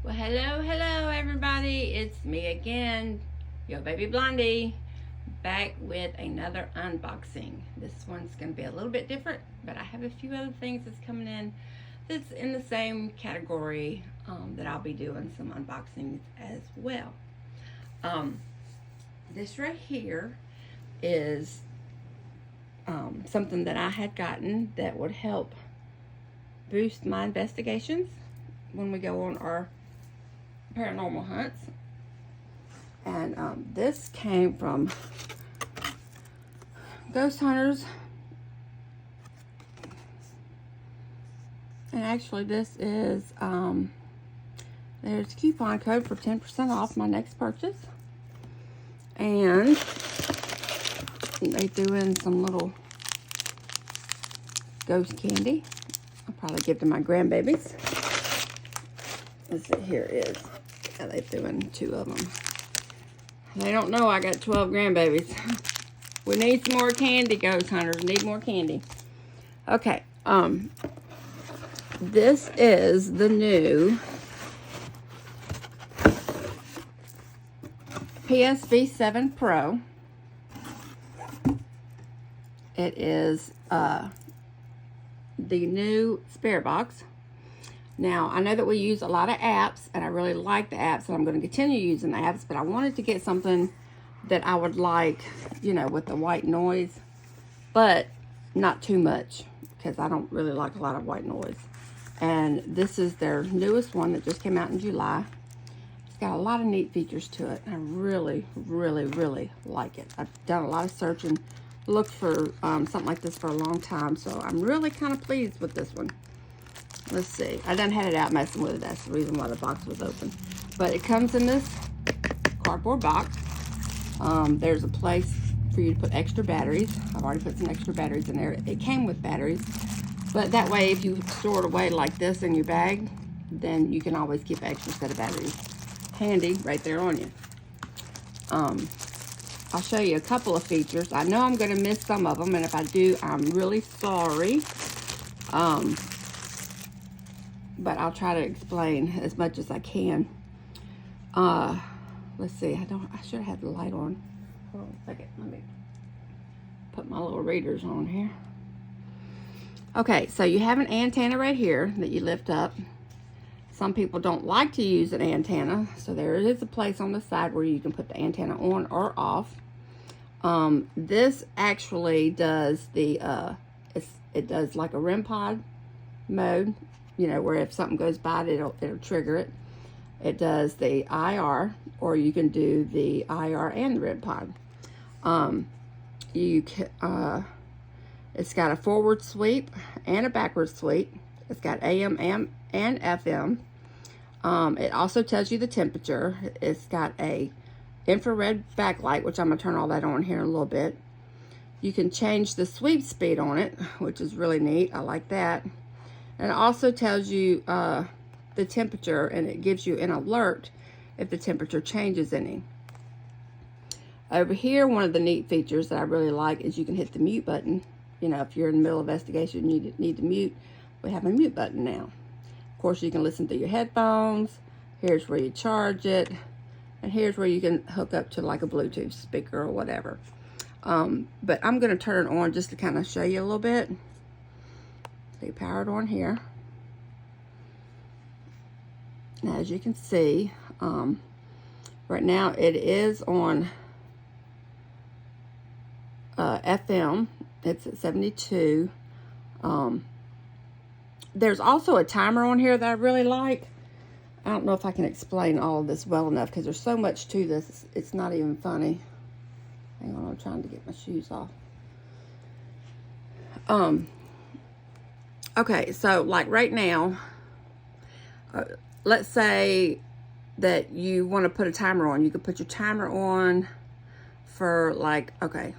Well, hello, everybody. It's me again, your baby Blondie, back with another unboxing. This one's going to be a little bit different, but I have a few other things that's coming in that's in the same category that I'll be doing some unboxings as well. This right here is something that I had gotten that would help boost my investigations when we go on our paranormal hunts. And this came from Ghost Hunters, and actually this is there's a coupon code for 10% off my next purchase, and they threw in some little ghost candy. I'll probably give to my grandbabies. Let's see, here it is. Yeah, they threw in 2 of them. They don't know I got 12 grandbabies. We need some more candy, Ghost Hunters. Need more candy. Okay. This is the new PSV7 Pro. It is the new spirit box. Now, I know that we use a lot of apps, and I really like the apps, and I'm going to continue using the apps, but I wanted to get something that I would like, you know, with the white noise, but not too much, because I don't really like a lot of white noise. And this is their newest one that just came out in July. It's got a lot of neat features to it. I really, really, really like it. I've done a lot of searching, looked for something like this for a long time, so I'm really kind of pleased with this one. Let's see. I done had it out messing with it. That's the reason why the box was open. But it comes in this cardboard box. There's a place for you to put extra batteries. I've already put some extra batteries in there. It came with batteries. But that way, if you store it away like this in your bag, then you can always keep an extra set of batteries handy right there on you. I'll show you a couple of features. I know I'm going to miss some of them, and if I do, I'm really sorry. But I'll try to explain as much as I can. Let's see. I should have had the light on. Hold on a second. Let me put my little readers on here. Okay, so you have an antenna right here that you lift up. Some people don't like to use an antenna, so there is a place on the side where you can put the antenna on or off. This actually does the it does like a REM pod mode. You know, where if something goes by, it'll trigger it. It does the IR, or you can do the IR and the REM pod. It's got a forward sweep and a backward sweep. It's got AM and FM. It also tells you the temperature. It's got a infrared backlight, which I'm gonna turn all that on here in a little bit. You can change the sweep speed on it, which is really neat. I like that. And it also tells you the temperature, and it gives you an alert if the temperature changes any. Over here, one of the neat features that I really like is you can hit the mute button. You know, if you're in the middle of investigation, you need to mute, we have a mute button now. Of course, you can listen through your headphones. Here's where you charge it. And here's where you can hook up to like a Bluetooth speaker or whatever. But I'm going to turn it on just to kind of show you a little bit. So you power it on here. Now, as you can see, right now it is on FM. It's at 72. There's also a timer on here that I really like. I don't know if I can explain all of this well enough because there's so much to this. It's not even funny. Hang on, I'm trying to get my shoes off. Okay, so like right now, let's say that you want to put a timer on. You could put your timer on for like, okay,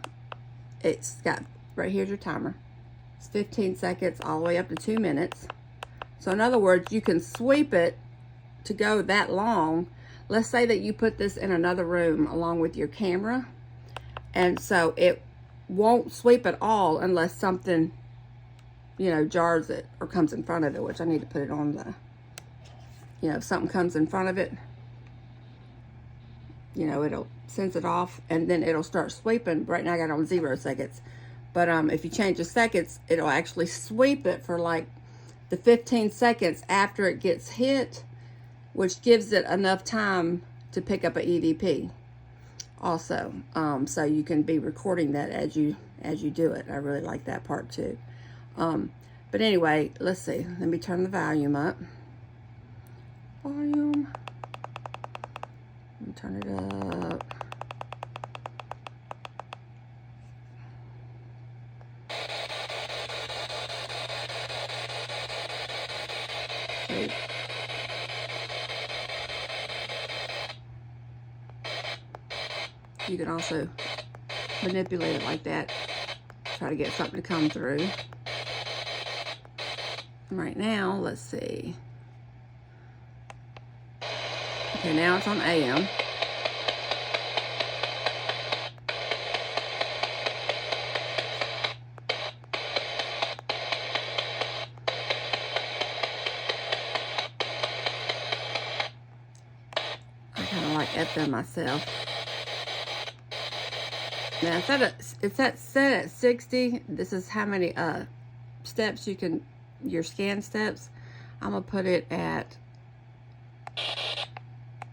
it's got, right here's your timer. It's 15 seconds all the way up to 2 minutes. So in other words, you can sweep it to go that long. Let's say that you put this in another room along with your camera, and so it won't sweep at all unless something, you know, jars it or comes in front of it, which I need to put it on the, you know, if something comes in front of it, you know, it'll sense it off, and then it'll start sweeping. Right now I got it on 0 seconds. But if you change the seconds, it'll actually sweep it for like the 15 seconds after it gets hit, which gives it enough time to pick up an EVP also. So you can be recording that as you do it. I really like that part too. But anyway, let's see. Let me turn the volume up. Volume. Let me turn it up. Okay. You can also manipulate it like that. Try to get something to come through. Right now, let's see. Okay, now it's on AM. I kind of like FM myself. Now it's set at 60. This is how many steps you can, your scan steps. I'm gonna put it at,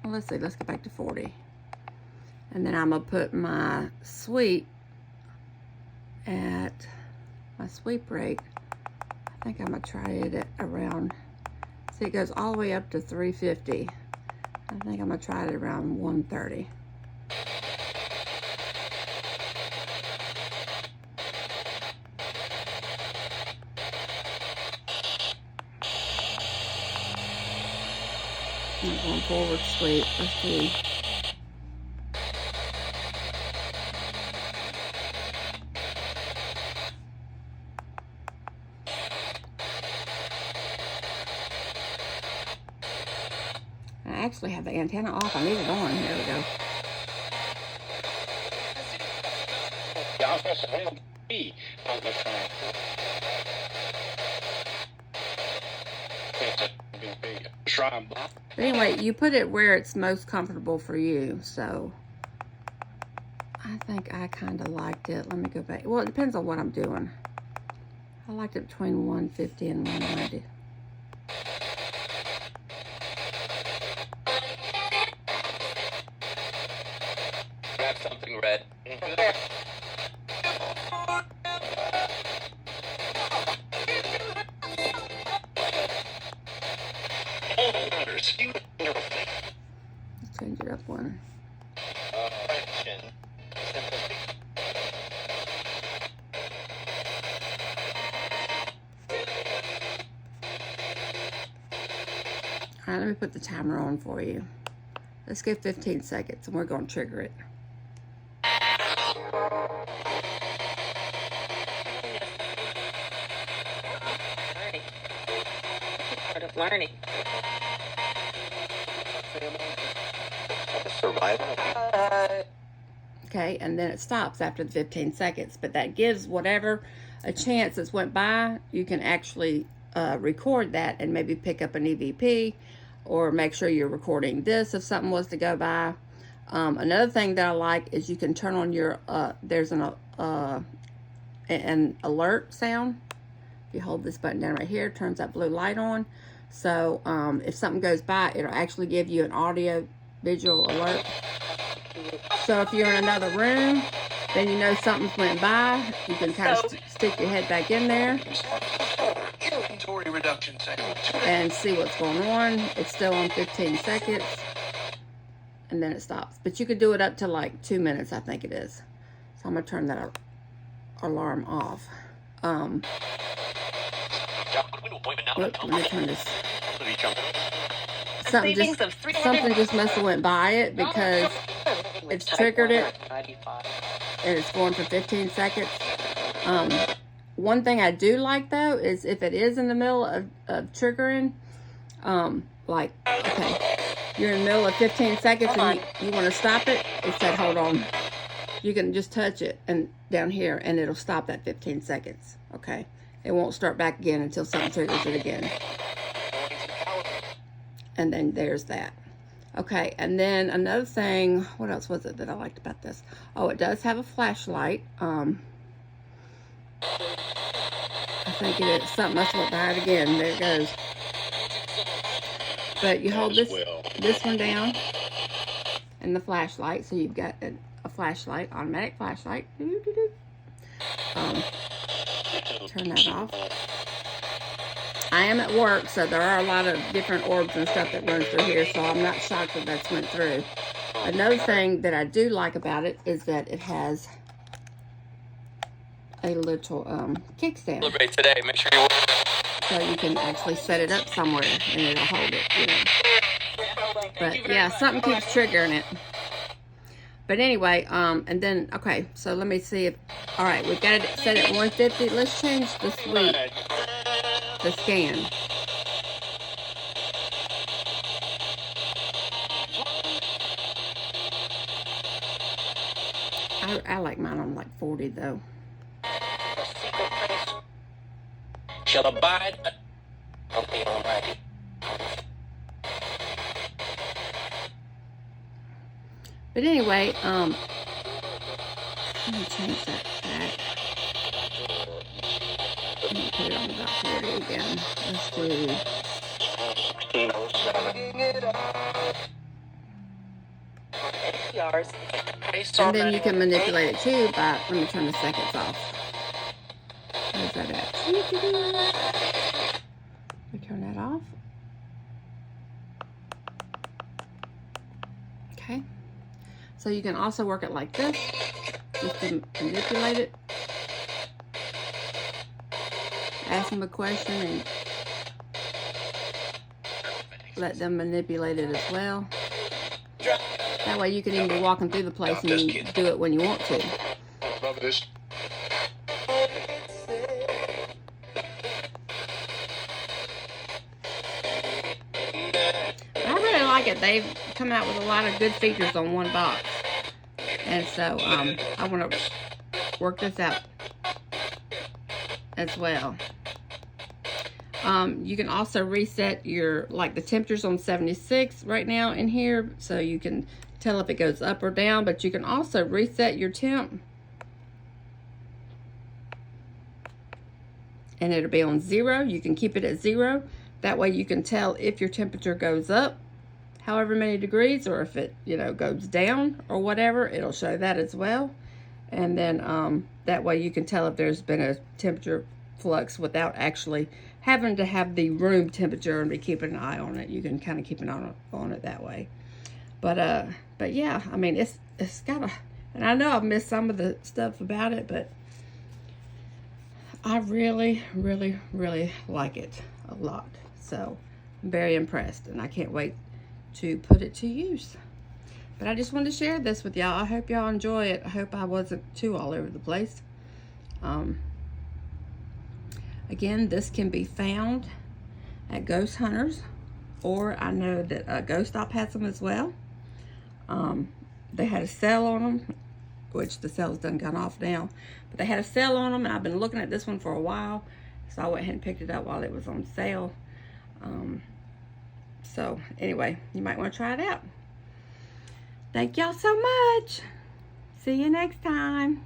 well, let's see, let's go back to 40. And then I'm gonna put my sweep at, my sweep rate, I think I'm gonna try it at around, see, it goes all the way up to 350. I think I'm gonna try it around 130. I'm going forward sweep. Let's see. I actually have the antenna off. I need it on. Here we go. Anyway, you put it where it's most comfortable for you. So I think I kind of liked it. Let me go back. Well, it depends on what I'm doing. I liked it between 150 and 190. Grab something red. Let's change it up one. All right, let me put the timer on for you. Let's get 15 seconds and we're going to trigger it. Part of learning. Survival. Okay, and then it stops after the 15 seconds, but that gives whatever a chance that's went by, you can actually record that and maybe pick up an EVP or make sure you're recording this if something was to go by. Another thing that I like is you can turn on your, there's an alert sound. If you hold this button down right here, it turns that blue light on. So if something goes by, it'll actually give you an audio visual alert. So if you're in another room, then you know something's went by. You can kind of stick your head back in there Inventory reduction and see what's going on. It's still on 15 seconds. And then it stops. But you could do it up to like 2 minutes, I think it is. So I'm going to turn that alarm off. Let me turn this. Something just must have went by it because it's triggered it and it's going for 15 seconds. One thing I do like though is if it is in the middle of triggering, like, okay, you're in the middle of 15 seconds and you want to stop it, it said hold on. You can just touch it and down here and it'll stop that 15 seconds. Okay, it won't start back again until something triggers it again. And then there's that. Okay, and then another thing, what else was it that I liked about this? Oh, it does have a flashlight. I think it is something. Let's look behind it again. There it goes. But you hold this one down and the flashlight, so you've got a flashlight, automatic flashlight. Turn that off. I am at work, so there are a lot of different orbs and stuff that runs through here, so I'm not shocked that that's went through. Another thing that I do like about it is that it has a little kickstand. Celebrate today. Make sure you. So you can actually set it up somewhere and it'll hold it, you know. But yeah, something keeps triggering it. But anyway, and then, okay, so let me see if, all right, we've got it set at 150. Let's change the sweep, the scan. I like mine on like 40 though. Shall abide. Okay, all right. But anyway, let me change that back. Let me put it on about 40 again. Let's do. And then you can manipulate it too by, let me turn the seconds off. Where's that at? We turn that off. Okay. So you can also work it like this, just to manipulate it. Ask them a question and let them manipulate it as well. That way you can even be walking through the place and you do it when you want to. I really like it. They've come out with a lot of good features on one box. And so I want to work this out as well. You can also reset your, like the temperature's on 76 right now in here, so you can tell if it goes up or down, but you can also reset your temp. And it'll be on 0. You can keep it at 0. That way you can tell if your temperature goes up however many degrees, or if it, you know, goes down or whatever, it'll show that as well. And then that way you can tell if there's been a temperature flux without actually having to have the room temperature and be keeping an eye on it. You can kind of keep an eye on it that way. But yeah, I mean, it's got a, and I know I've missed some of the stuff about it, but I really, really, really like it a lot. So I'm very impressed, and I can't wait to put it to use. But I just wanted to share this with y'all. I hope y'all enjoy it. I hope I wasn't too all over the place. Again, this can be found at Ghost Hunters, or I know that Ghost Stop has them as well. They had a sale on them, which the sale's done gone off now, but they had a sale on them, and I've been looking at this one for a while, so I went ahead and picked it up while it was on sale. So anyway, you might want to try it out. Thank y'all so much. See you next time.